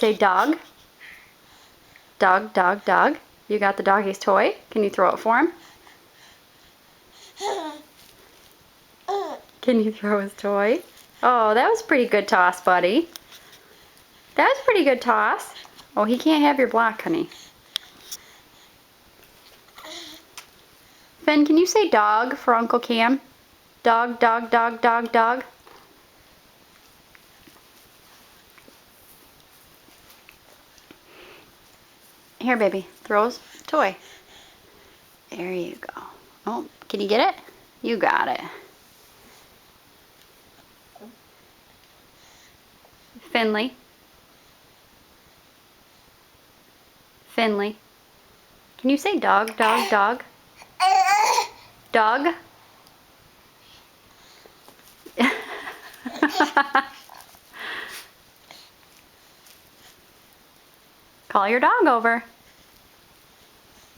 Say dog. Dog, dog, dog. You got the doggy's toy. Can you throw it for him? Can you throw his toy? Oh, that was a pretty good toss, buddy. That was a pretty good toss. Oh, he can't have your block, honey. Finn, can you say dog for Uncle Cam? Dog, dog, dog, dog, dog. Here, baby. Throw his toy. There you go. Oh, can you get it? You got it. Finley. Finley. Can you say dog, dog, dog? Dog? Call your dog over.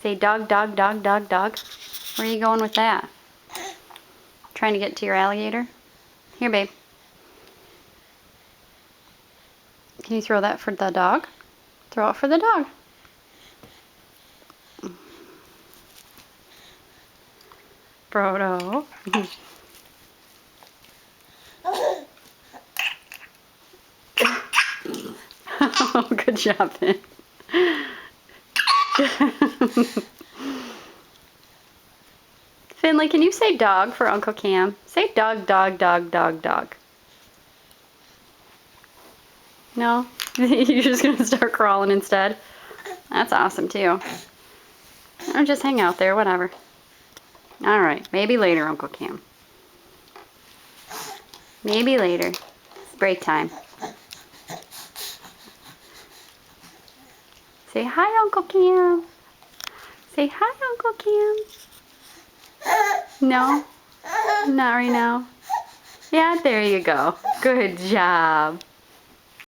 Say dog, dog, dog, dog, dog. Where are you going with that? Trying to get to your alligator? Here, babe. Can you throw that for the dog? Throw it for the dog. Frodo. Oh, good job, Finn. Finley, can you say dog for Uncle Cam? Say dog, dog, dog, dog, dog. No? You're just going to start crawling instead? That's awesome, too. Or just hang out there, whatever. Alright, maybe later, Uncle Cam. Maybe later. It's break time. Say hi, Uncle Cam. Say hi, Uncle Cam. No? Not right now. Yeah, there you go. Good job.